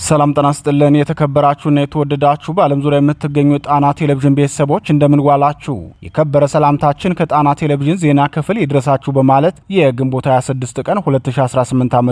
ሰላም ጤና ይስጥልን የተከበራችሁና የተወደዳችሁ በዓለም ዙሪያ የምትገኙ ጣና ቴሌቪዥን ቤተሰቦች እንደምን ዋላችሁ። የከበረ ሰላምታችን ከጣና ቴሌቪዥን ዜና ክፍል ይድረሳችሁ በማለት የግንቦት 26 ቀን 2018 ዓ.ም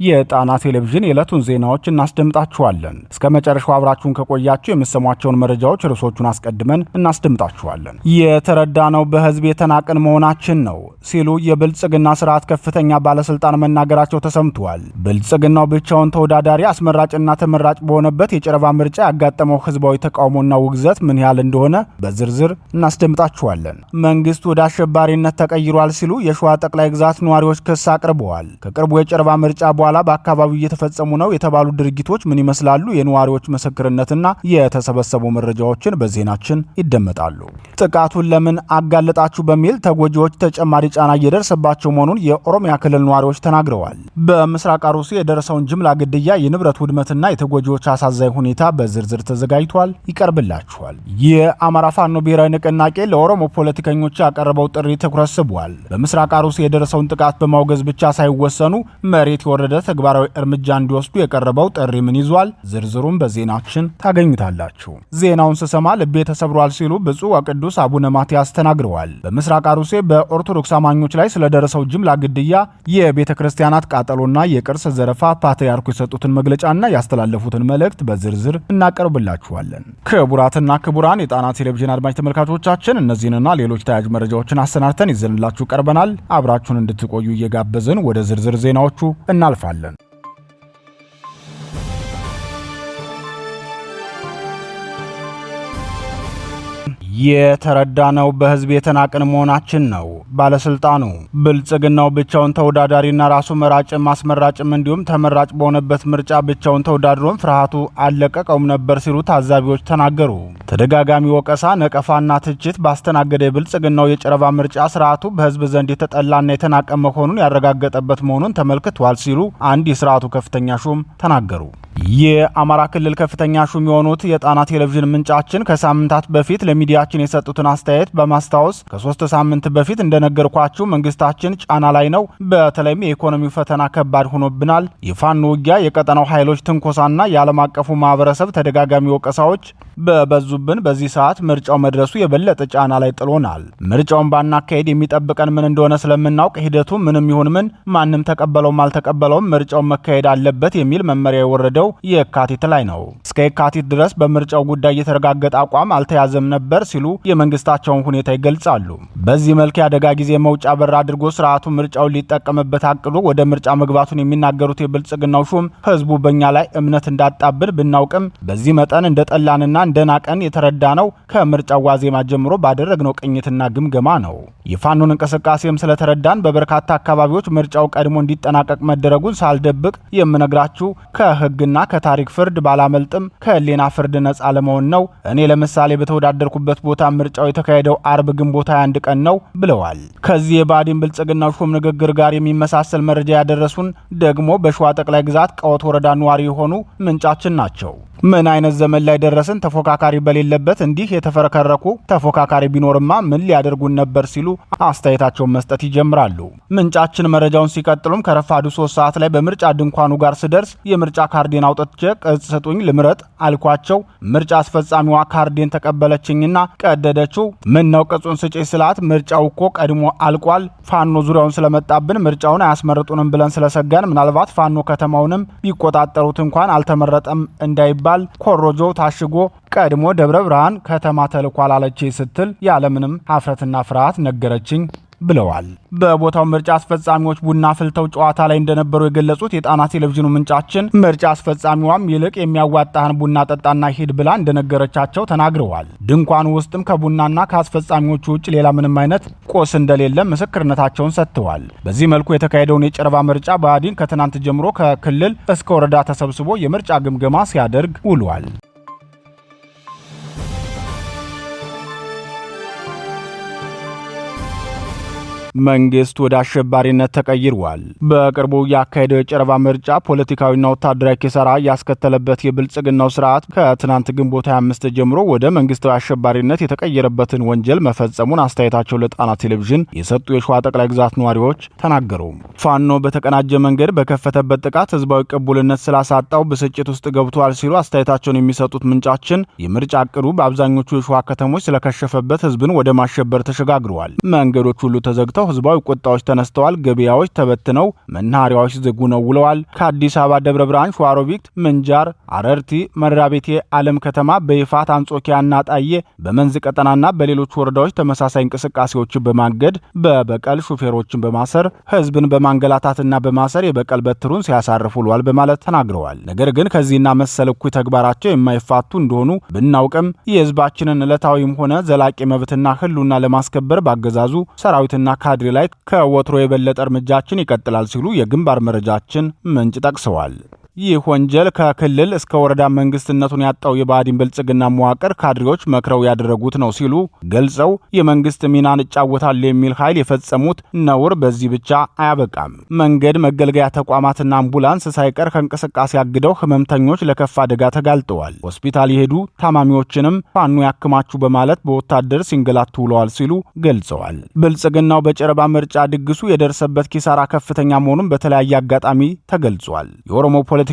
የጣና ቴሌቪዥን የዕለቱን ዜናዎች እናስደምጣችኋለን። እስከ መጨረሻው አብራችሁን ከቆያችሁ የምትሰሟቸውን መረጃዎች ርዕሶቹን አስቀድመን እናስደምጣችኋለን። የተረዳነው በህዝብ የተናቅን መሆናችን ነው ሲሉ የብልጽግና ስርዓት ከፍተኛ ባለስልጣን መናገራቸው ተሰምቷል። ብልጽግናው ብቻውን ተወዳዳሪ አስመራጭና ተመራጭ በሆነበት የጨረባ ምርጫ ያጋጠመው ህዝባዊ ተቃውሞና ውግዘት ምን ያህል እንደሆነ በዝርዝር እናስደምጣችኋለን። መንግስት ወደ አሸባሪነት ተቀይሯል ሲሉ የሸዋ ጠቅላይ ግዛት ነዋሪዎች ክስ አቅርበዋል። ከቅርቡ የጨረባ ምርጫ በኋላ በአካባቢው እየተፈጸሙ ነው የተባሉ ድርጊቶች ምን ይመስላሉ? የነዋሪዎች ምስክርነትና የተሰበሰቡ መረጃዎችን በዜናችን ይደመጣሉ። ጥቃቱን ለምን አጋለጣችሁ በሚል ተጎጂዎች ተጨማሪ ጫና እየደረሰባቸው መሆኑን የኦሮሚያ ክልል ነዋሪዎች ተናግረዋል። በምስራቅ አርሲ የደረሰውን ጅምላ ግድያ፣ የንብረት ውድመትና የተጎጂዎች አሳዛኝ ሁኔታ በዝርዝር ተዘጋጅቷል፣ ይቀርብላችኋል። የአማራ ፋኖ ብሔራዊ ንቅናቄ ለኦሮሞ ፖለቲከኞች ያቀረበው ጥሪ ትኩረት ስቧል። በምስራቅ አርሲ የደረሰውን ጥቃት በማውገዝ ብቻ ሳይወሰኑ መሬት የወረደ ተግባራዊ እርምጃ እንዲወስዱ የቀረበው ጥሪ ምን ይዟል? ዝርዝሩን በዜናችን ታገኙታላችሁ። ዜናውን ስሰማ ልቤ ተሰብሯል ሲሉ ብፁዕ ወቅዱስ አቡነ ማትያስ ተናግረዋል። በምስራቅ አርሲ በኦርቶዶክስ አማኞች ላይ ስለደረሰው ጅምላ ግድያ፣ የቤተ ክርስቲያናት ቃጠሎና የቅርስ ዘረፋ ፓትርያርኩ የሰጡትን መግለጫና ያስተላለፉትን መልእክት በዝርዝር እናቀርብላችኋለን። ክቡራትና ክቡራን የጣና ቴሌቪዥን አድማጭ ተመልካቾቻችን እነዚህንና ሌሎች ተያያዥ መረጃዎችን አሰናድተን ይዘንላችሁ ቀርበናል። አብራችሁን እንድትቆዩ እየጋበዝን ወደ ዝርዝር ዜናዎቹ እናልፋለን። የተረዳነው በህዝብ የተናቅን መሆናችን ነው። ባለስልጣኑ ብልጽግናው ብቻውን ተወዳዳሪና ራሱ መራጭም አስመራጭም እንዲሁም ተመራጭ በሆነበት ምርጫ ብቻውን ተወዳድሮም ፍርሃቱ አለቀቀውም ነበር ሲሉ ታዛቢዎች ተናገሩ። ተደጋጋሚ ወቀሳ፣ ነቀፋና ትችት ባስተናገደ የብልጽግናው የጨረባ ምርጫ ስርዓቱ በህዝብ ዘንድ የተጠላና የተናቀ መሆኑን ያረጋገጠበት መሆኑን ተመልክቷል ሲሉ አንድ የስርዓቱ ከፍተኛ ሹም ተናገሩ። የአማራ ክልል ከፍተኛ ሹም የሆኑት የጣና ቴሌቪዥን ምንጫችን ከሳምንታት በፊት ለሚዲያችን የሰጡትን አስተያየት በማስታወስ ከ3 ሳምንት በፊት እንደነገርኳችሁ መንግስታችን ጫና ላይ ነው። በተለይም የኢኮኖሚው ፈተና ከባድ ሆኖብናል። የፋኖ ውጊያ፣ የቀጠናው ኃይሎች ትንኮሳና የዓለም አቀፉ ማህበረሰብ ተደጋጋሚ ወቀሳዎች በበዙብን በዚህ ሰዓት ምርጫው መድረሱ የበለጠ ጫና ላይ ጥሎናል። ምርጫውን ባናካሄድ የሚጠብቀን ምን እንደሆነ ስለምናውቅ ሂደቱ ምንም ይሁን ምን ማንም ተቀበለውም አልተቀበለውም ምርጫውን መካሄድ አለበት የሚል መመሪያ የወረደው የካቲት ላይ ነው። እስከ የካቲት ድረስ በምርጫው ጉዳይ የተረጋገጠ አቋም አልተያዘም ነበር ሲሉ የመንግስታቸውን ሁኔታ ይገልጻሉ። በዚህ መልክ የአደጋ ጊዜ መውጫ በር አድርጎ ስርዓቱ ምርጫውን ሊጠቀምበት አቅዶ ወደ ምርጫ መግባቱን የሚናገሩት የብልጽግናው ሹም ህዝቡ በእኛ ላይ እምነት እንዳጣብን ብናውቅም በዚህ መጠን እንደጠላንና እንደናቀን የተረዳ ነው ከምርጫው ዋዜማ ጀምሮ ባደረግነው ቅኝትና ግምገማ ነው። የፋኖን እንቅስቃሴም ስለተረዳን በበርካታ አካባቢዎች ምርጫው ቀድሞ እንዲጠናቀቅ መደረጉን ሳልደብቅ የምነግራችሁ ከህግና ከታሪክ ፍርድ ባላመልጥም ከህሊና ፍርድ ነጻ ለመሆን ነው። እኔ ለምሳሌ በተወዳደርኩበት ቦታ ምርጫው የተካሄደው አርብ ግንቦት 21 ቀን ነው ብለዋል። ከዚህ የባዲን ብልጽግና ሹም ንግግር ጋር የሚመሳሰል መረጃ ያደረሱን ደግሞ በሸዋ ጠቅላይ ግዛት ቀወት ወረዳ ነዋሪ የሆኑ ምንጫችን ናቸው። ምን አይነት ዘመን ላይ ደረስን? ተፎካካሪ በሌለበት እንዲህ የተፈረከረኩ ተፎካካሪ ቢኖርማ ምን ሊያደርጉን ነበር ሲሉ አስተያየታቸውን መስጠት ይጀምራሉ። ምንጫችን መረጃውን ሲቀጥሉም ከረፋዱ 3 ሰዓት ላይ በምርጫ ድንኳኑ ጋር ስደርስ የምርጫ ካርዴን አውጥቼ ቅጽ ስጡኝ ልምረጥ አልኳቸው። ምርጫ አስፈጻሚዋ ካርዴን ተቀበለችኝና ቀደደችው። ምን ነው ቅጹን ስጪ ስላት ምርጫው እኮ ቀድሞ አልቋል፣ ፋኖ ዙሪያውን ስለመጣብን ምርጫውን አያስመርጡንም ብለን ስለሰጋን ምናልባት ፋኖ ከተማውንም ቢቆጣጠሩት እንኳን አልተመረጠም እንዳይባል ኮሮጆ ታሽጎ ቀድሞ ደብረ ብርሃን ከተማ ተልኳል አለች ስትል ያለምንም ሀፍረትና ፍርሃት ነገረችኝ ብለዋል። በቦታው ምርጫ አስፈጻሚዎች ቡና ፍልተው ጨዋታ ላይ እንደነበሩ የገለጹት የጣና ቴሌቪዥኑ ምንጫችን ምርጫ አስፈጻሚዋም ይልቅ የሚያዋጣህን ቡና ጠጣና ሂድ ብላ እንደነገረቻቸው ተናግረዋል። ድንኳኑ ውስጥም ከቡናና ከአስፈጻሚዎቹ ውጭ ሌላ ምንም አይነት ቁስ እንደሌለ ምስክርነታቸውን ሰጥተዋል። በዚህ መልኩ የተካሄደውን የጨረባ ምርጫ ብአዴን ከትናንት ጀምሮ ከክልል እስከ ወረዳ ተሰብስቦ የምርጫ ግምገማ ሲያደርግ ውሏል። መንግስት ወደ አሸባሪነት ተቀይሯል። በቅርቡ ያካሄደው የጨረባ ምርጫ ፖለቲካዊና ወታደራዊ ኪሳራ ያስከተለበት የብልጽግናው ስርዓት ከትናንት ግንቦት 25 ጀምሮ ወደ መንግስታዊ አሸባሪነት የተቀየረበትን ወንጀል መፈጸሙን አስተያየታቸው ለጣና ቴሌቪዥን የሰጡ የሸዋ ጠቅላይ ግዛት ነዋሪዎች ተናገሩ። ፋኖ በተቀናጀ መንገድ በከፈተበት ጥቃት ህዝባዊ ቅቡልነት ስላሳጣው ብስጭት ውስጥ ገብቷል ሲሉ አስተያየታቸውን የሚሰጡት ምንጫችን የምርጫ እቅዱ በአብዛኞቹ የሸዋ ከተሞች ስለከሸፈበት ህዝብን ወደ ማሸበር ተሸጋግረዋል። መንገዶች ሁሉ ተዘግተው ህዝባዊ ቁጣዎች ተነስተዋል። ገበያዎች ተበትነው መናኸሪያዎች ዝግ ነው ውለዋል። ከአዲስ አበባ ደብረ ብርሃን፣ ሸዋሮቢት፣ ምንጃር፣ አረርቲ፣ መራቤቴ፣ አለም ከተማ፣ በይፋት፣ አንጾኪያና ጣዬ በመንዝ ቀጠናና በሌሎች ወረዳዎች ተመሳሳይ እንቅስቃሴዎችን በማገድ በበቀል ሹፌሮችን በማሰር ህዝብን በማንገላታትና በማሰር የበቀል በትሩን ሲያሳርፉ ውለዋል በማለት ተናግረዋል። ነገር ግን ከዚህና መሰል እኩይ ተግባራቸው የማይፋቱ እንደሆኑ ብናውቅም የህዝባችንን ዕለታዊም ሆነ ዘላቂ መብትና ህልውና ለማስከበር ባገዛዙ ሰራዊትና ካድሬ ላይ ከወትሮ የበለጠ እርምጃችን ይቀጥላል ሲሉ የግንባር መረጃችን ምንጭ ጠቅሰዋል። ይህ ወንጀል ከክልል እስከ ወረዳ መንግስትነቱን ያጣው የብአዴን ብልጽግና መዋቅር ካድሬዎች መክረው ያደረጉት ነው ሲሉ ገልጸው የመንግስት ሚናን እጫወታል የሚል ኃይል የፈጸሙት ነውር በዚህ ብቻ አያበቃም። መንገድ፣ መገልገያ ተቋማትና አምቡላንስ ሳይቀር ከእንቅስቃሴ አግደው ህመምተኞች ለከፋ አደጋ ተጋልጠዋል። ሆስፒታል የሄዱ ታማሚዎችንም ፋኖ ያክማችሁ በማለት በወታደር ሲንገላቱ ውለዋል ሲሉ ገልጸዋል። ብልጽግናው በጨረባ ምርጫ ድግሱ የደረሰበት ኪሳራ ከፍተኛ መሆኑን በተለያየ አጋጣሚ ተገልጿል። የኦሮሞ ፖለቲከኛውና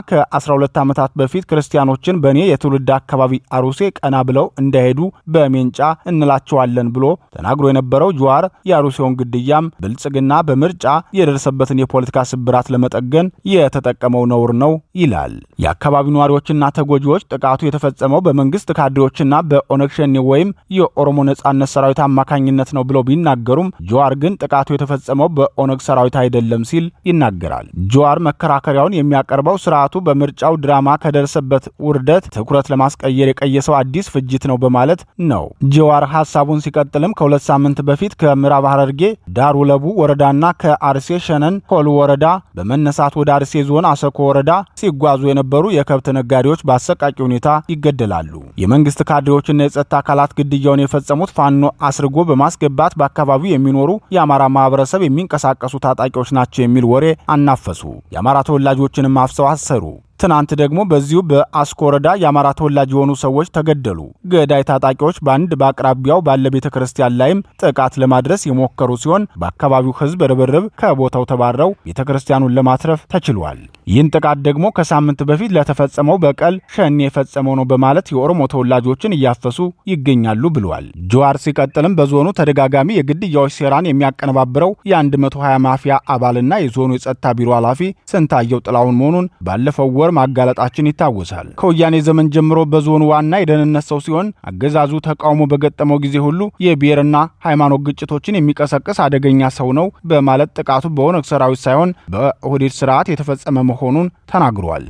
ከ12 ዓመታት በፊት ክርስቲያኖችን በእኔ የትውልድ አካባቢ አሩሴ ቀና ብለው እንዳይሄዱ በሜንጫ እንላቸዋለን ብሎ ተናግሮ የነበረው ጀዋር የአሩሴውን ግድያም ብልጽግና በምርጫ የደረሰበትን የፖለቲካ ስብራት ለመጠገን የተጠቀመው ነውር ነው ይላል። የአካባቢው ነዋሪዎችና ተጎጂዎች ጥቃቱ የተፈጸመው በመንግስት ካድሬዎችና በኦነግ ሸኔ ወይም የኦሮሞ ነጻነት ሰራዊት አማካኝነት ነው ብለው ቢናገሩም ጀዋር ግን ጥቃቱ የተፈጸመው በኦነግ ሰራዊት አይደለም ሲል ይናገራል። ጀዋር መከራከሪያውን የሚያቀርበው ስርዓቱ በምርጫው ድራማ ከደረሰበት ውርደት ትኩረት ለማስቀየር የቀየሰው አዲስ ፍጅት ነው በማለት ነው። ጀዋር ሐሳቡን ሲቀጥልም ከ2 ሳምንት በፊት ከምዕራብ ሐረርጌ ዳሩ ለቡ ወረዳና ከአርሴ ሸነን ኮሉ ወረዳ በመነሳት ወደ አርሴ ዞን አሰኮ ወረዳ ሲጓዙ የነበሩ የከብት ነጋዴዎች በአሰቃቂ ሁኔታ ይገደላሉ። የመንግስት ካድሬዎችና የጸጥታ አካላት ግድያውን የፈጸሙት ፋኖ አስርጎ በማስገባት በአካባቢው የሚኖሩ የአማራ ማህበረሰብ የሚንቀሳቀሱ ታጣቂዎች ናቸው የሚል ወሬ አናፈሱ። የአማራ ተወላጆችንም አፍሰው አሰሩ። ትናንት ደግሞ በዚሁ በአስኮ ወረዳ የአማራ ተወላጅ የሆኑ ሰዎች ተገደሉ። ገዳይ ታጣቂዎች በአንድ በአቅራቢያው ባለ ቤተ ክርስቲያን ላይም ጥቃት ለማድረስ የሞከሩ ሲሆን በአካባቢው ህዝብ ርብርብ ከቦታው ተባረው ቤተ ክርስቲያኑን ለማትረፍ ተችሏል። ይህን ጥቃት ደግሞ ከሳምንት በፊት ለተፈጸመው በቀል ሸኔ የፈጸመው ነው በማለት የኦሮሞ ተወላጆችን እያፈሱ ይገኛሉ ብሏል። ጀዋር ሲቀጥልም በዞኑ ተደጋጋሚ የግድያዎች ሴራን የሚያቀነባብረው የ120 ማፊያ አባልና የዞኑ የጸጥታ ቢሮ ኃላፊ ስንታየው ጥላሁን መሆኑን ባለፈው ወር ማጋለጣችን ይታወሳል። ከወያኔ ዘመን ጀምሮ በዞኑ ዋና የደህንነት ሰው ሲሆን አገዛዙ ተቃውሞ በገጠመው ጊዜ ሁሉ የብሔርና ሃይማኖት ግጭቶችን የሚቀሰቅስ አደገኛ ሰው ነው በማለት ጥቃቱ በኦነግ ሰራዊት ሳይሆን በኦህዴድ ስርዓት የተፈጸመ መሆኑን ተናግሯል።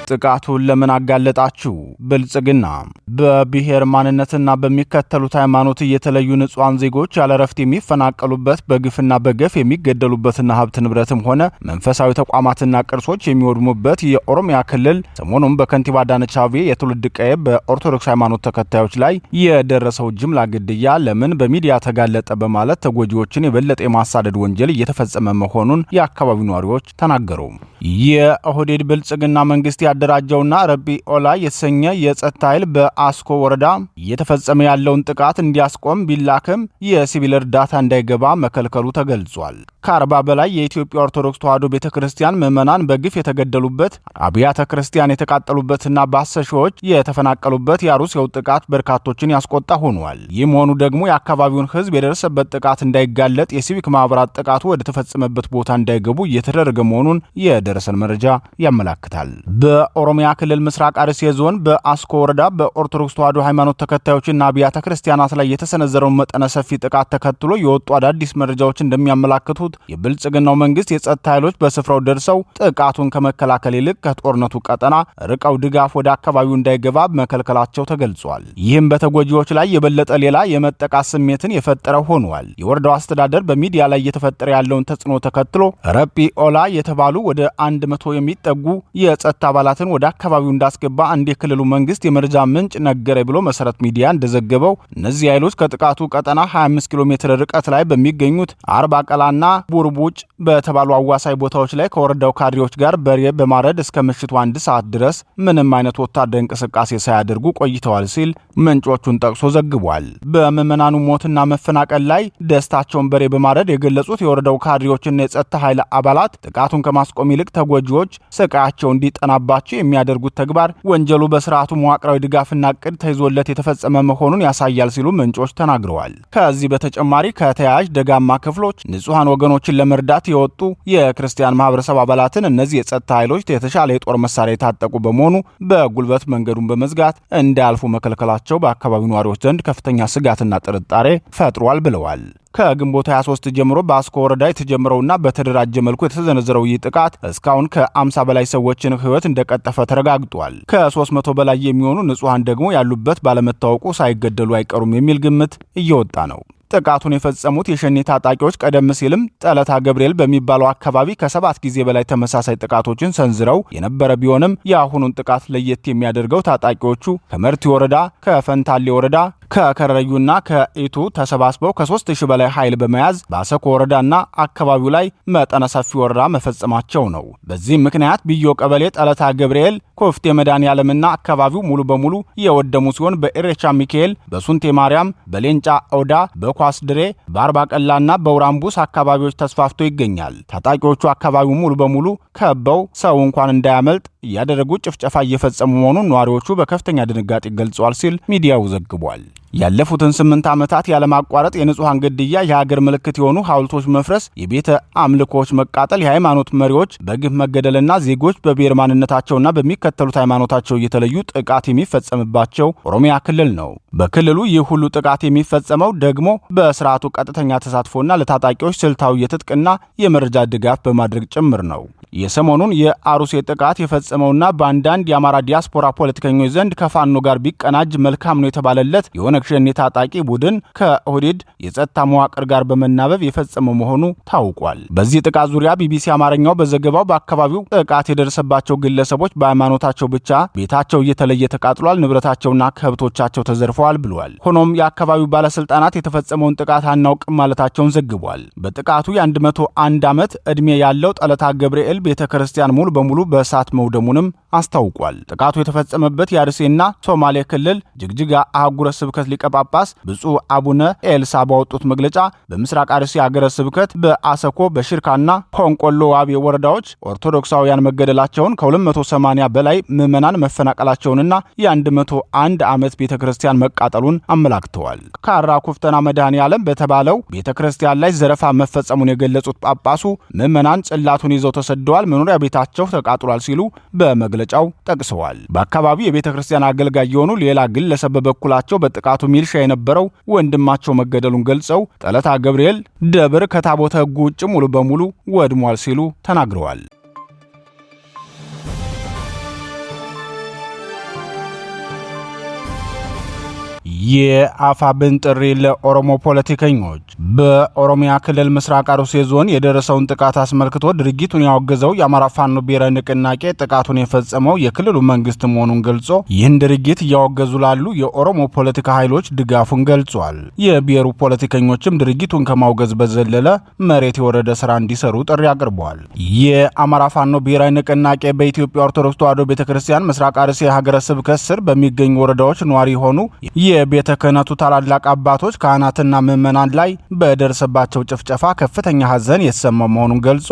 ጥቃቱን ለምን አጋለጣችሁ? ብልጽግና በብሔር ማንነትና በሚከተሉት ሃይማኖት እየተለዩ ንጹሃን ዜጎች ያለ ረፍት የሚፈናቀሉበት በግፍና በገፍ የሚገደሉበትና ሀብት ንብረትም ሆነ መንፈሳዊ ተቋማትና ቅርሶች የሚወድሙበት የኦሮሚያ ክልል ሰሞኑን በከንቲባ አዳነች አቤቤ የትውልድ ቀዬ በኦርቶዶክስ ሃይማኖት ተከታዮች ላይ የደረሰው ጅምላ ግድያ ለምን በሚዲያ ተጋለጠ በማለት ተጎጂዎችን የበለጠ የማሳደድ ወንጀል እየተፈጸመ መሆኑን የአካባቢው ነዋሪዎች ተናገሩ። የኦህዴድ ብልጽግና መንግስት ያደራጀውና ረቢ ኦላ የተሰኘ የጸጥታ ኃይል በአስኮ ወረዳ እየተፈጸመ ያለውን ጥቃት እንዲያስቆም ቢላክም የሲቪል እርዳታ እንዳይገባ መከልከሉ ተገልጿል። ከ40 በላይ የኢትዮጵያ ኦርቶዶክስ ተዋሕዶ ቤተክርስቲያን ምዕመናን በግፍ የተገደሉበት፣ አብያተ ክርስቲያን የተቃጠሉበትና በአሰሺዎች የተፈናቀሉበት የአሩሲው ጥቃት በርካቶችን ያስቆጣ ሆኗል። ይህ መሆኑ ደግሞ የአካባቢውን ሕዝብ የደረሰበት ጥቃት እንዳይጋለጥ የሲቪክ ማህበራት ጥቃቱ ወደ ተፈጸመበት ቦታ እንዳይገቡ እየተደረገ መሆኑን የደረሰን መረጃ ያመላክታል። በኦሮሚያ ክልል ምስራቅ አርሲ ዞን በአስኮ ወረዳ በኦርቶዶክስ ተዋሕዶ ሃይማኖት ተከታዮችና አብያተ ክርስቲያናት ላይ የተሰነዘረውን መጠነ ሰፊ ጥቃት ተከትሎ የወጡ አዳዲስ መረጃዎች እንደሚያመላክቱት የብልጽግናው መንግስት የጸጥታ ኃይሎች በስፍራው ደርሰው ጥቃቱን ከመከላከል ይልቅ ከጦርነቱ ቀጠና ርቀው ድጋፍ ወደ አካባቢው እንዳይገባ መከልከላቸው ተገልጿል። ይህም በተጎጂዎች ላይ የበለጠ ሌላ የመጠቃት ስሜትን የፈጠረ ሆኗል። የወረዳው አስተዳደር በሚዲያ ላይ እየተፈጠረ ያለውን ተጽዕኖ ተከትሎ ረቢ ኦላ የተባሉ ወደ 100 የሚጠጉ የጸጥታ አባላትን ወደ አካባቢው እንዳስገባ አንድ የክልሉ መንግስት የመረጃ ምንጭ ነገረ ብሎ መሰረት ሚዲያ እንደዘገበው እነዚህ ኃይሎች ከጥቃቱ ቀጠና 25 ኪሎ ሜትር ርቀት ላይ በሚገኙት አርባ ቀላና ቡርቡጭ በተባሉ አዋሳኝ ቦታዎች ላይ ከወረዳው ካድሬዎች ጋር በሬ በማረድ እስከ ምሽቱ 1 ሰዓት ድረስ ምንም አይነት ወታደራዊ እንቅስቃሴ ሳያደርጉ ቆይተዋል ሲል ምንጮቹን ጠቅሶ ዘግቧል። በምዕመናኑ ሞትና መፈናቀል ላይ ደስታቸውን በሬ በማረድ የገለጹት የወረዳው ካድሬዎችና የጸጥታ ኃይል አባላት ጥቃቱን ከማስቆም ይልቅ ተጎጂዎች ስቃያቸው እንዲጠናባቸው የሚያደርጉት ተግባር ወንጀሉ በስርዓቱ መዋቅራዊ ድጋፍና እቅድ ተይዞለት የተፈጸመ መሆኑን ያሳያል ሲሉ ምንጮች ተናግረዋል። ከዚህ በተጨማሪ ከተያያዥ ደጋማ ክፍሎች ንጹሃን ወገኖችን ለመርዳት የወጡ የክርስቲያን ማህበረሰብ አባላትን እነዚህ የጸጥታ ኃይሎች የተሻለ የጦር መሳሪያ የታጠቁ በመሆኑ በጉልበት መንገዱን በመዝጋት እንዳያልፉ መከልከላቸው በአካባቢው ነዋሪዎች ዘንድ ከፍተኛ ስጋትና ጥርጣሬ ፈጥሯል ብለዋል። ከግንቦት 23 ጀምሮ በአስኮ ወረዳ የተጀመረውና በተደራጀ መልኩ የተዘነዘረው ይህ ጥቃት እስካሁን ከ50 በላይ ሰዎችን ሕይወት እንደቀጠፈ ተረጋግጧል። ከ300 በላይ የሚሆኑ ንጹሃን ደግሞ ያሉበት ባለመታወቁ ሳይገደሉ አይቀሩም የሚል ግምት እየወጣ ነው። ጥቃቱን የፈጸሙት የሸኔ ታጣቂዎች ቀደም ሲልም ጠለታ ገብርኤል በሚባለው አካባቢ ከ7 ጊዜ በላይ ተመሳሳይ ጥቃቶችን ሰንዝረው የነበረ ቢሆንም የአሁኑን ጥቃት ለየት የሚያደርገው ታጣቂዎቹ ከመርቲ ወረዳ፣ ከፈንታሌ ወረዳ፣ ከከረዩና ከኢቱ ተሰባስበው ከ3000 በላይ ኃይል በመያዝ በአሰኮ ወረዳና አካባቢው ላይ መጠነ ሰፊ ወረራ መፈጸማቸው ነው። በዚህም ምክንያት ብዮ ቀበሌ፣ ጠለታ ገብርኤል፣ ኮፍቴ መድኃኔዓለምና አካባቢው ሙሉ በሙሉ የወደሙ ሲሆን በኢሬቻ ሚካኤል፣ በሱንቴ ማርያም፣ በሌንጫ ኦዳ፣ በኳስ ድሬ፣ በአርባ ቀላና በውራምቡስ አካባቢዎች ተስፋፍቶ ይገኛል። ታጣቂዎቹ አካባቢው ሙሉ በሙሉ ከበው ሰው እንኳን እንዳያመልጥ እያደረጉ ጭፍጨፋ እየፈጸሙ መሆኑን ነዋሪዎቹ በከፍተኛ ድንጋጤ ገልጸዋል ሲል ሚዲያው ዘግቧል። ያለፉትን 8 ዓመታት ያለማቋረጥ የንጹሃን ግድያ፣ የሀገር ምልክት የሆኑ ሐውልቶች መፍረስ፣ የቤተ አምልኮዎች መቃጠል፣ የሃይማኖት መሪዎች በግፍ መገደልና ዜጎች በብሔር ማንነታቸውና በሚከተሉት ሃይማኖታቸው እየተለዩ ጥቃት የሚፈጸምባቸው ኦሮሚያ ክልል ነው። በክልሉ ይህ ሁሉ ጥቃት የሚፈጸመው ደግሞ በስርዓቱ ቀጥተኛ ተሳትፎና ለታጣቂዎች ስልታዊ የትጥቅና የመረጃ ድጋፍ በማድረግ ጭምር ነው። የሰሞኑን የአሩሴ ጥቃት የፈጸመውና በአንዳንድ የአማራ ዲያስፖራ ፖለቲከኞች ዘንድ ከፋኖ ጋር ቢቀናጅ መልካም ነው የተባለለት የኦነግ ሸኔ ታጣቂ ቡድን ከኦህዴድ የጸጥታ መዋቅር ጋር በመናበብ የፈጸመው መሆኑ ታውቋል። በዚህ ጥቃት ዙሪያ ቢቢሲ አማርኛው በዘገባው በአካባቢው ጥቃት የደረሰባቸው ግለሰቦች በሃይማኖታቸው ብቻ ቤታቸው እየተለየ ተቃጥሏል፣ ንብረታቸውና ከብቶቻቸው ተዘርፈዋል ብሏል። ሆኖም የአካባቢው ባለስልጣናት የተፈጸመውን ጥቃት አናውቅም ማለታቸውን ዘግቧል። በጥቃቱ የ101 ዓመት ዕድሜ ያለው ጠለታ ገብርኤል ቤተ ክርስቲያን ሙሉ በሙሉ በእሳት መውደሙንም አስታውቋል። ጥቃቱ የተፈጸመበት የአርሴና ሶማሌ ክልል ጅግጅጋ አህጉረ ስብከት ሊቀ ጳጳስ ብፁዕ አቡነ ኤልሳ ባወጡት መግለጫ በምስራቅ አርሲ ሀገረ ስብከት በአሰኮ በሽርካና ሆንቆሎ ዋቤ ወረዳዎች ኦርቶዶክሳውያን መገደላቸውን ከ280 በላይ ምዕመናን መፈናቀላቸውንና የ101 ዓመት ቤተ ክርስቲያን መቃጠሉን አመላክተዋል። ካራ ኩፍተና መድኃኔዓለም በተባለው ቤተ ክርስቲያን ላይ ዘረፋ መፈጸሙን የገለጹት ጳጳሱ ምዕመናን ጽላቱን ይዘው ተሰደዋል፣ መኖሪያ ቤታቸው ተቃጥሏል ሲሉ በመግለጫው ጠቅሰዋል። በአካባቢው የቤተ ክርስቲያን አገልጋይ የሆኑ ሌላ ግለሰብ በበኩላቸው በጥቃቱ ሚልሻ የነበረው ወንድማቸው መገደሉን ገልጸው ጠለታ ገብርኤል ደብር ከታቦተ ሕጉ ውጭ ሙሉ በሙሉ ወድሟል ሲሉ ተናግረዋል። የአፋብን ጥሪ ለኦሮሞ ፖለቲከኞች። በኦሮሚያ ክልል ምስራቅ አርሲ ዞን የደረሰውን ጥቃት አስመልክቶ ድርጊቱን ያወገዘው የአማራ ፋኖ ብሔራዊ ንቅናቄ ጥቃቱን የፈጸመው የክልሉ መንግስት መሆኑን ገልጾ ይህን ድርጊት እያወገዙ ላሉ የኦሮሞ ፖለቲካ ኃይሎች ድጋፉን ገልጿል። የብሔሩ ፖለቲከኞችም ድርጊቱን ከማውገዝ በዘለለ መሬት የወረደ ስራ እንዲሰሩ ጥሪ አቅርበዋል። የአማራ ፋኖ ብሔራዊ ንቅናቄ በኢትዮጵያ ኦርቶዶክስ ተዋሕዶ ቤተክርስቲያን ምስራቅ አርሲ ሀገረ ስብከት ስር በሚገኙ ወረዳዎች ነዋሪ የሆኑ የቤተ ክህነቱ ታላላቅ አባቶች ካህናትና ምዕመናን ላይ በደረሰባቸው ጭፍጨፋ ከፍተኛ ሐዘን የተሰማ መሆኑን ገልጾ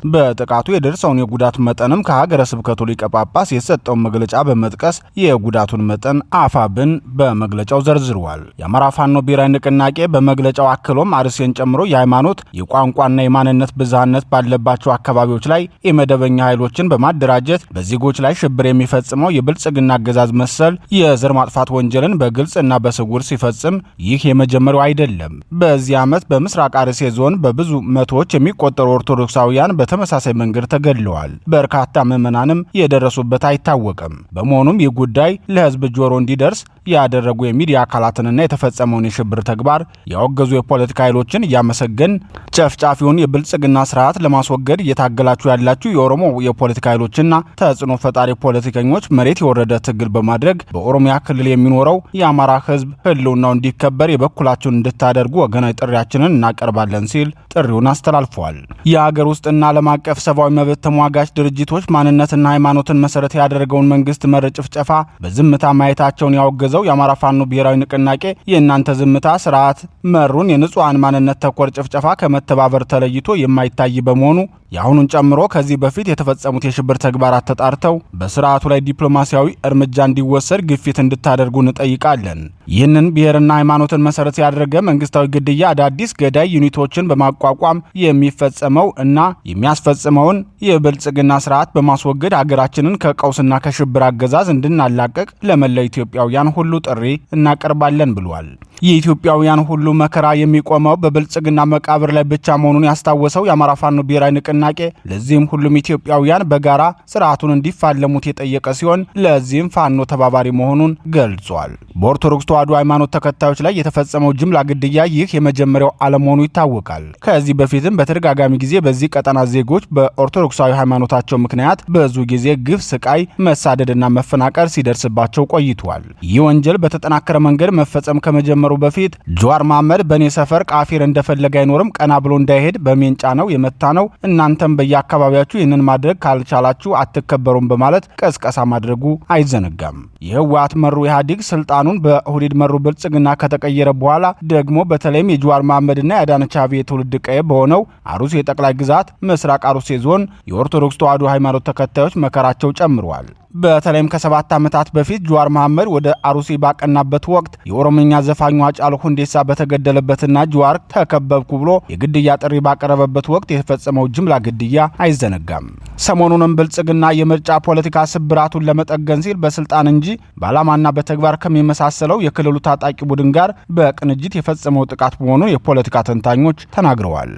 በጥቃቱ የደረሰውን የጉዳት መጠንም ከሀገረ ስብከቱ ሊቀ ጳጳስ የተሰጠውን መግለጫ በመጥቀስ የጉዳቱን መጠን አፋብን በመግለጫው ዘርዝሯል። የአማራ ፋኖ ብሔራዊ ንቅናቄ በመግለጫው አክሎም አርሲን ጨምሮ የሃይማኖት የቋንቋና የማንነት ብዝሃነት ባለባቸው አካባቢዎች ላይ የመደበኛ ኃይሎችን በማደራጀት በዜጎች ላይ ሽብር የሚፈጽመው የብልጽግና አገዛዝ መሰል የዘር ማጥፋት ወንጀልን በግልጽና በስውር ሲፈጽም ይህ የመጀመሪያው አይደለም። በዚህ ዓመት በምስራቅ አርሲ ዞን በብዙ መቶዎች የሚቆጠሩ ኦርቶዶክሳውያን በተመሳሳይ መንገድ ተገድለዋል። በርካታ ምዕመናንም የደረሱበት አይታወቅም። በመሆኑም ይህ ጉዳይ ለህዝብ ጆሮ እንዲደርስ ያደረጉ የሚዲያ አካላትንና የተፈጸመውን የሽብር ተግባር ያወገዙ የፖለቲካ ኃይሎችን እያመሰገን ጨፍጫፊውን የብልጽግና ስርዓት ለማስወገድ እየታገላችሁ ያላችሁ የኦሮሞ የፖለቲካ ኃይሎችና ተጽዕኖ ፈጣሪ ፖለቲከኞች መሬት የወረደ ትግል በማድረግ በኦሮሚያ ክልል የሚኖረው የአማራ ህዝብ ህልውናው እንዲከበር የበኩላችሁን እንድታደርጉ ወገናዊ ጥሪያችንን እናቀርባለን ሲል ጥሪውን አስተላልፏል። የሀገር ውስጥና ዓለም አቀፍ ሰብአዊ መብት ተሟጋች ድርጅቶች ማንነትና ሃይማኖትን መሰረት ያደረገውን መንግስት መር ጭፍጨፋ በዝምታ ማየታቸውን ያወገዘው የአማራ ፋኖ ብሔራዊ ንቅናቄ የእናንተ ዝምታ ስርዓት መሩን የንጹሃን ማንነት ተኮር ጭፍጨፋ ከመተባበር ተለይቶ የማይታይ በመሆኑ የአሁኑን ጨምሮ ከዚህ በፊት የተፈጸሙት የሽብር ተግባራት ተጣርተው በስርዓቱ ላይ ዲፕሎማሲያዊ እርምጃ እንዲወሰድ ግፊት እንድታደርጉ እንጠይቃለን። ይህንን ብሔርና ሃይማኖትን መሰረት ያደረገ መንግስታዊ ግድያ አዳዲስ ገዳይ ዩኒቶችን በማቋቋም የሚፈጸመው እና የሚያስፈጽመውን የብልጽግና ስርዓት በማስወገድ ሀገራችንን ከቀውስና ከሽብር አገዛዝ እንድናላቀቅ ለመላው ኢትዮጵያውያን ሁሉ ጥሪ እናቀርባለን ብሏል። የኢትዮጵያውያን ሁሉ መከራ የሚቆመው በብልጽግና መቃብር ላይ ብቻ መሆኑን ያስታወሰው የአማራ ፋኖ ብሔራዊ ንቅናቄ ለዚህም ሁሉም ኢትዮጵያውያን በጋራ ስርዓቱን እንዲፋለሙት የጠየቀ ሲሆን ለዚህም ፋኖ ተባባሪ መሆኑን ገልጿል። በኦርቶዶክስ ተዋሕዶ ሃይማኖት ተከታዮች ላይ የተፈጸመው ጅምላ ግድያ ይህ የመጀመሪያው አለመሆኑ ይታወቃል። ከዚህ በፊትም በተደጋጋሚ ጊዜ በዚህ ቀጠና ዜጎች በኦርቶዶክሳዊ ሃይማኖታቸው ምክንያት ብዙ ጊዜ ግፍ፣ ስቃይ፣ መሳደድና መፈናቀል ሲደርስባቸው ቆይቷል። ይህ ወንጀል በተጠናከረ መንገድ መፈጸም ከመጀመሩ በፊት ጀዋር መሐመድ በኔ ሰፈር ቃፊር እንደፈለገ አይኖርም፣ ቀና ብሎ እንዳይሄድ በሜንጫ ነው የመታ ነው፣ እናንተም በየአካባቢያችሁ ይህንን ማድረግ ካልቻላችሁ አትከበሩም በማለት ቀስቀሳ ማድረጉ አይዘነጋም። የህወሓት መሩ ኢህአዴግ ስልጣኑን በኦህዴድ መሩ ብልጽግና ከተቀየረ በኋላ ደግሞ በተለይም የጀዋር መሐመድና የአዳነች አቤቤ የትውልድ ቀዬ በሆነው አሩሲ የጠቅላይ ግዛት ምስራቅ አሩሲ ዞን የኦርቶዶክስ ተዋሕዶ ሃይማኖት ተከታዮች መከራቸው ጨምሯል። በተለይም ከ7 ዓመታት በፊት ጀዋር መሐመድ ወደ አሩሲ ባቀናበት ወቅት የኦሮምኛ ዘፋኙ ሃጫሉ ሁንዴሳ በተገደለበትና ጀዋር ተከበብኩ ብሎ የግድያ ጥሪ ባቀረበበት ወቅት የተፈጸመው ጅምላ ግድያ አይዘነጋም። ሰሞኑንም ብልጽግና የምርጫ ፖለቲካ ስብራቱን ለመጠገን ሲል በስልጣን እንጂ በዓላማና በተግባር ከሚመሳሰለው የክልሉ ታጣቂ ቡድን ጋር በቅንጅት የፈጸመው ጥቃት መሆኑን የፖለቲካ ተንታኞች ተናግረዋል።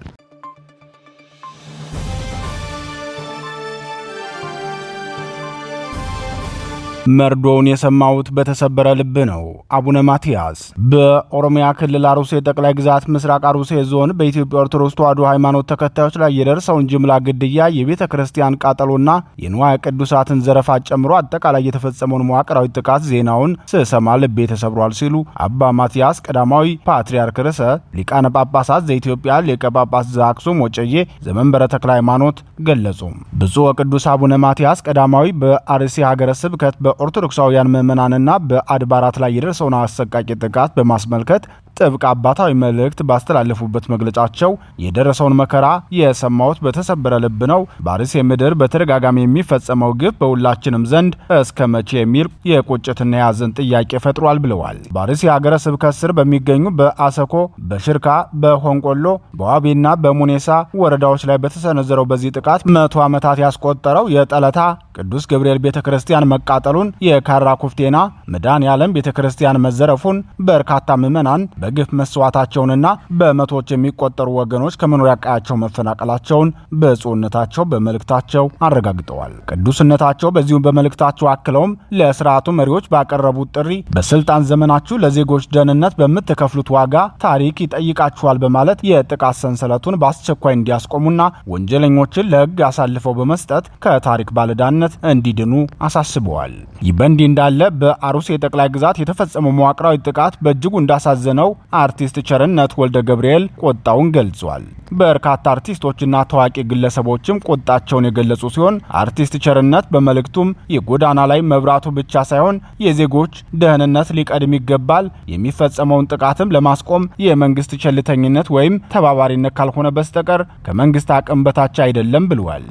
መርዶውን የሰማሁት በተሰበረ ልብ ነው። አቡነ ማትያስ በኦሮሚያ ክልል አሩሲ ጠቅላይ ግዛት ምስራቅ አሩሲ ዞን በኢትዮጵያ ኦርቶዶክስ ተዋሕዶ ሃይማኖት ተከታዮች ላይ የደረሰውን ጅምላ ግድያ፣ የቤተ ክርስቲያን ቃጠሎና የንዋየ ቅዱሳትን ዘረፋ ጨምሮ አጠቃላይ የተፈጸመውን መዋቅራዊ ጥቃት ዜናውን ስሰማ ልቤ ተሰብሯል ሲሉ አባ ማትያስ ቀዳማዊ ፓትርያርክ ርዕሰ ሊቃነ ጳጳሳት ዘኢትዮጵያ ሊቀ ጳጳስ ዘአክሱም ወዕጨጌ ዘመንበረ ተክለ ሃይማኖት ገለጹ። ብፁዕ ወቅዱስ አቡነ ማትያስ ቀዳማዊ በአርሲ ሀገረ ስብከት በኦርቶዶክሳውያን ምዕመናንና በአድባራት ላይ የደረሰውን አሰቃቂ ጥቃት በማስመልከት ጥብቅ አባታዊ መልእክት ባስተላለፉበት መግለጫቸው የደረሰውን መከራ የሰማሁት በተሰበረ ልብ ነው። በአርሲ ምድር በተደጋጋሚ የሚፈጸመው ግፍ በሁላችንም ዘንድ እስከ መቼ የሚል የቁጭትና የሐዘን ጥያቄ ፈጥሯል ብለዋል። በአርሲ ሀገረ ስብከት ስር በሚገኙ በአሰኮ፣ በሽርካ፣ በሆንቆሎ፣ በዋቤና በሙኔሳ ወረዳዎች ላይ በተሰነዘረው በዚህ ጥቃት 100 ዓመታት ያስቆጠረው የጠለታ ቅዱስ ገብርኤል ቤተክርስቲያን መቃጠሉን፣ የካራ ኩፍቴና መድኃኔዓለም ቤተክርስቲያን መዘረፉን፣ በርካታ ምዕመናን በግፍ መስዋዕታቸውንና በመቶዎች የሚቆጠሩ ወገኖች ከመኖሪያ ቀያቸው መፈናቀላቸውን ብፁዕነታቸው በመልእክታቸው አረጋግጠዋል። ቅዱስነታቸው በዚሁ በመልእክታቸው አክለውም ለስርዓቱ መሪዎች ባቀረቡት ጥሪ በስልጣን ዘመናችሁ ለዜጎች ደህንነት በምትከፍሉት ዋጋ ታሪክ ይጠይቃችኋል በማለት የጥቃት ሰንሰለቱን በአስቸኳይ እንዲያስቆሙና ወንጀለኞችን ለሕግ አሳልፈው በመስጠት ከታሪክ ባለዳነት እንዲድኑ አሳስበዋል። ይህ በእንዲህ እንዳለ በአሩሲ የጠቅላይ ግዛት የተፈጸመው መዋቅራዊ ጥቃት በእጅጉ እንዳሳዘነው አርቲስት ቸርነት ወልደ ገብርኤል ቁጣውን ገልጿል። በርካታ አርቲስቶችና ታዋቂ ግለሰቦችም ቁጣቸውን የገለጹ ሲሆን አርቲስት ቸርነት በመልእክቱም የጎዳና ላይ መብራቱ ብቻ ሳይሆን የዜጎች ደህንነት ሊቀድም ይገባል፣ የሚፈጸመውን ጥቃትም ለማስቆም የመንግስት ቸልተኝነት ወይም ተባባሪነት ካልሆነ በስተቀር ከመንግስት አቅም በታች አይደለም ብለዋል።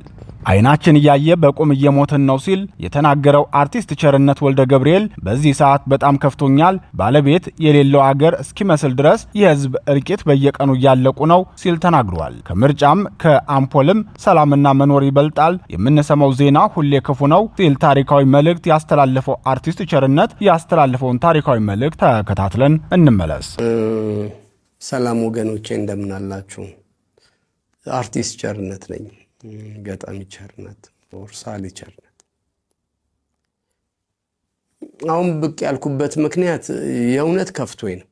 አይናችን እያየ በቁም እየሞትን ነው ሲል የተናገረው አርቲስት ቸርነት ወልደ ገብርኤል በዚህ ሰዓት በጣም ከፍቶኛል፣ ባለቤት የሌለው አገር እስኪመስል ድረስ የህዝብ እልቂት በየቀኑ እያለቁ ነው ሲል ተናግሯል። ከምርጫም ከአምፖልም ሰላምና መኖር ይበልጣል፣ የምንሰማው ዜና ሁሌ ክፉ ነው ሲል ታሪካዊ መልእክት ያስተላለፈው አርቲስት ቸርነት ያስተላለፈውን ታሪካዊ መልእክት ተከታትለን እንመለስ። ሰላም ወገኖቼ እንደምን አላችሁ? አርቲስት ቸርነት ነኝ። ገጣሚ ቸርነት ወርሳሊ ቸርነት አሁን ብቅ ያልኩበት ምክንያት የእውነት ከፍቶኝ ነው።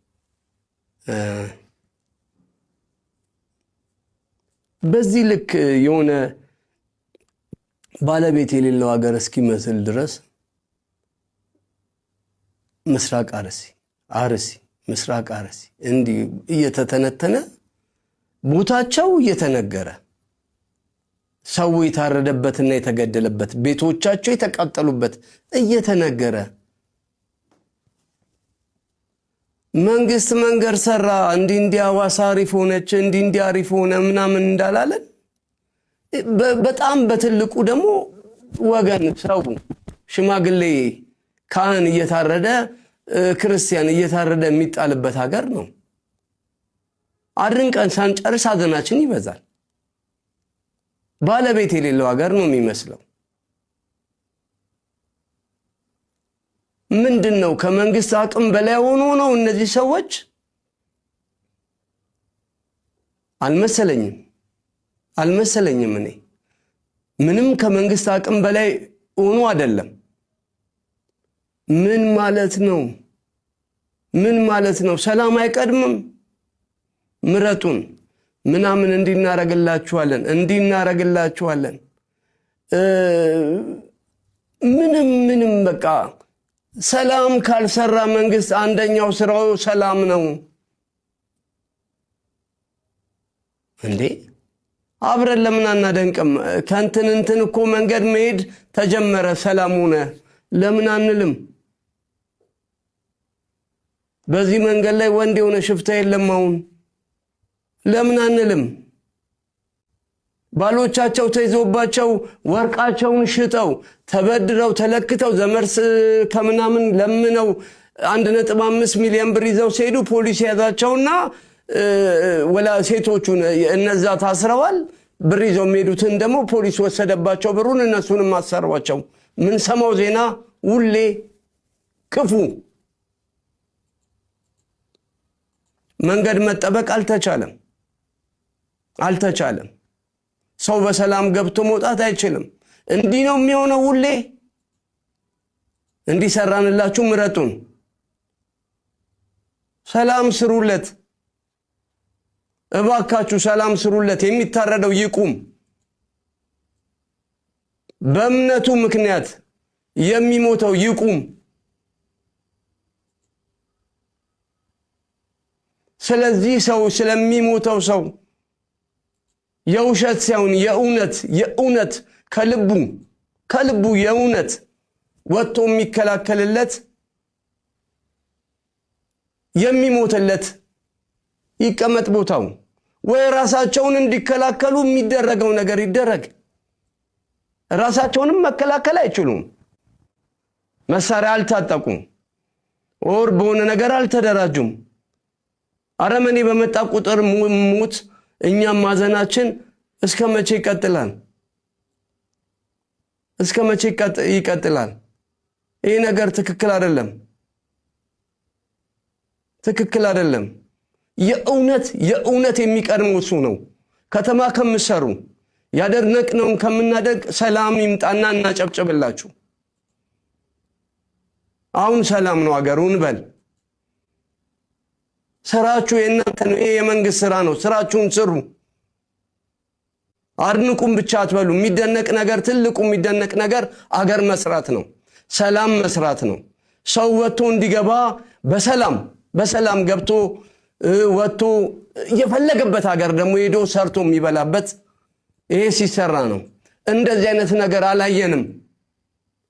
በዚህ ልክ የሆነ ባለቤት የሌለው ሀገር እስኪመስል ድረስ ምስራቅ አርሲ ምስራቅ አርሲ እንዲህ እየተተነተነ ቦታቸው እየተነገረ ሰው የታረደበትና የተገደለበት ቤቶቻቸው የተቃጠሉበት እየተነገረ መንግስት መንገር ሰራ እንዲህ አዋሳ አሪፍ ሆነች እንዲህ አሪፍ ሆነ ምናምን እንዳላለን በጣም በትልቁ ደግሞ ወገን ሰው ሽማግሌ ካህን እየታረደ ክርስቲያን እየታረደ የሚጣልበት ሀገር ነው። አድርንቀን ሳንጨርስ ሀዘናችን ይበዛል። ባለቤት የሌለው ሀገር ነው የሚመስለው። ምንድነው ከመንግስት አቅም በላይ ሆኖ ነው እነዚህ ሰዎች? አልመሰለኝም። እኔ ምንም ከመንግስት አቅም በላይ ሆኖ አይደለም። ምን ማለት ነው? ሰላም አይቀድምም? ምረጡን ምናምን እንዲናረግላችኋለን ምንም በቃ ሰላም ካልሰራ መንግስት አንደኛው ስራው ሰላም ነው እንዴ? አብረን ለምን አናደንቅም? ከንትን እኮ መንገድ መሄድ ተጀመረ ሰላም ሆነ ለምን አንልም? በዚህ መንገድ ላይ ወንድ የሆነ ሽፍታ የለም አሁን ለምን አንልም? ባሎቻቸው ተይዞባቸው ወርቃቸውን ሽጠው ተበድረው ተለክተው ዘመርስ ከምናምን ለምነው 1.5 ሚሊዮን ብር ይዘው ሲሄዱ ፖሊስ ያዛቸውና ወላ ሴቶቹን እነዛ ታስረዋል። ብር ይዘው የሚሄዱትን ደግሞ ፖሊስ ወሰደባቸው ብሩን፣ እነሱንም አሰሯቸው። ምን ሰማው ዜና ሁሌ ክፉ። መንገድ መጠበቅ አልተቻለም። ሰው በሰላም ገብቶ መውጣት አይችልም። እንዲህ ነው የሚሆነው ሁሌ። እንዲሰራንላችሁ ምረጡን፣ ሰላም ስሩለት፣ እባካችሁ ሰላም ስሩለት። የሚታረደው ይቁም። በእምነቱ ምክንያት የሚሞተው ይቁም። ስለዚህ ሰው ስለሚሞተው ሰው የውሸት ሳይሆን የእውነት ከልቡ የእውነት ወጥቶ የሚከላከልለት የሚሞትለት ይቀመጥ ቦታው። ወይ ራሳቸውን እንዲከላከሉ የሚደረገው ነገር ይደረግ። ራሳቸውንም መከላከል አይችሉም። መሳሪያ አልታጠቁም፣ ኦር በሆነ ነገር አልተደራጁም። አረመኔ በመጣ ቁጥር ሙት እኛም ማዘናችን እስከ መቼ ይቀጥላል? ይሄ ነገር ትክክል አይደለም። የእውነት የሚቀድመው እሱ ነው። ከተማ ከምሰሩ ያደረግነውን ከምናደርግ ሰላም ይምጣና እናጨብጭብላችሁ። አሁን ሰላም ነው አገሩን በል። ስራችሁ የእናንተ ነው። ይሄ የመንግስት ስራ ነው። ስራችሁን ስሩ። አድንቁም ብቻ አትበሉ። የሚደነቅ ነገር ትልቁ የሚደነቅ ነገር አገር መስራት ነው። ሰላም መስራት ነው። ሰው ወጥቶ እንዲገባ በሰላም ገብቶ ወጥቶ የፈለገበት ሀገር ደግሞ ሄዶ ሰርቶ የሚበላበት ይሄ ሲሰራ ነው። እንደዚህ አይነት ነገር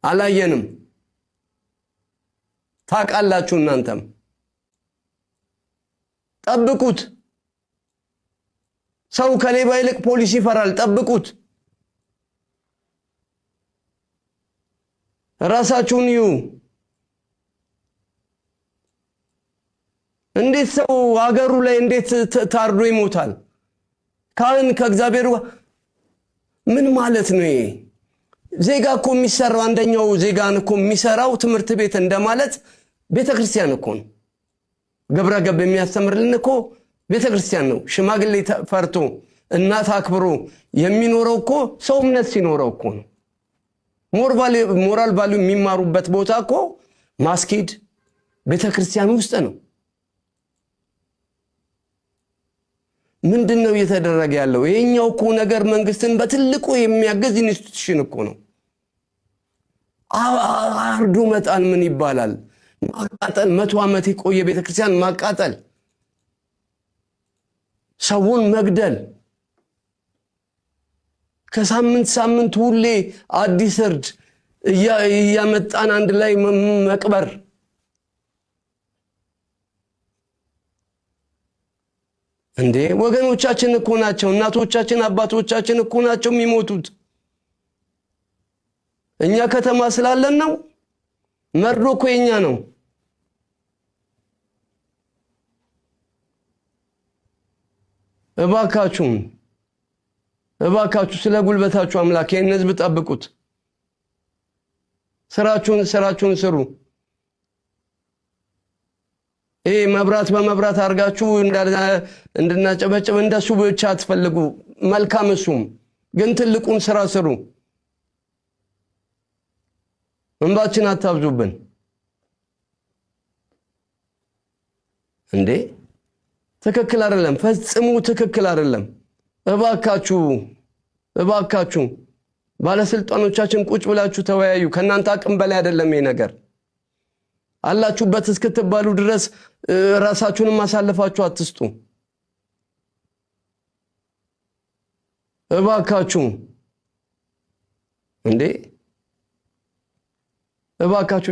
አላየንም። ታውቃላችሁ እናንተም። ጠብቁት። ሰው ከሌባ ይልቅ ፖሊስ ይፈራል። ጠብቁት። ራሳችሁን እዩ። እንዴት ሰው አገሩ ላይ እንዴት ታርዶ ይሞታል? ካህን ከእግዚአብሔር ምን ማለት ነው? ይሄ ዜጋ እኮ የሚሰራው አንደኛው ዜጋን እኮ የሚሰራው ትምህርት ቤት እንደማለት ቤተክርስቲያን እኮ ነው። ግብረ ገብ የሚያስተምርልን እኮ ቤተክርስቲያን ነው። ሽማግሌ ፈርቶ እናት አክብሮ የሚኖረው እኮ ሰው እምነት ሲኖረው እኮ ነው። ሞራል ቫሉ የሚማሩበት ቦታ እኮ ማስኪድ ቤተክርስቲያን ውስጥ ነው። ምንድነው እየተደረገ ያለው? ይሄኛው እኮ ነገር መንግስትን በትልቁ የሚያገዝ ኢንስቲትዩሽን እኮ ነው። አርዶ መጣል ምን ይባላል? ማቃጠል፣ 100 ዓመት የቆየ ቤተክርስቲያን ማቃጠል፣ ሰውን መግደል፣ ከሳምንት ሁሌ አዲስ እርድ እያመጣን አንድ ላይ መቅበር። እንዴ ወገኖቻችን እኮ ናቸው፣ እናቶቻችን አባቶቻችን እኮ ናቸው የሚሞቱት። እኛ ከተማ ስላለን ነው። መርዶ እኮ የኛ ነው። እባካችሁ ስለ ጉልበታችሁ አምላክ ይህን ህዝብ ጠብቁት። ስራችሁን ስሩ። ይሄ መብራት በመብራት አርጋችሁ እንድናጨበጭብ እንደሱ ብቻ አትፈልጉ። መልካም እሱም ግን ትልቁን ስራ ስሩ። እንባችን አታብዙብን። እንዴ ትክክል አይደለም፣ ፈጽሞ ትክክል አይደለም። እባካችሁ ባለስልጣኖቻችን ቁጭ ብላችሁ ተወያዩ። ከናንተ አቅም በላይ አይደለም ይሄ ነገር። አላችሁበት እስክትባሉ ድረስ ራሳችሁንም ማሳለፋችሁ አትስጡ። እባካችሁ እንዴ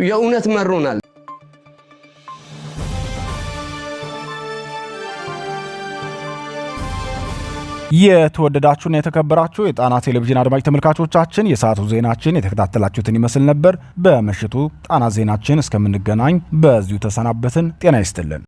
የእውነት መሮናል። የተወደዳችሁና የተከበራችሁ የጣና ቴሌቪዥን አድማጭ ተመልካቾቻችን የሰዓቱ ዜናችን የተከታተላችሁትን ይመስል ነበር። በምሽቱ ጣና ዜናችን እስከምንገናኝ በዚሁ ተሰናበትን። ጤና ይስጥልን።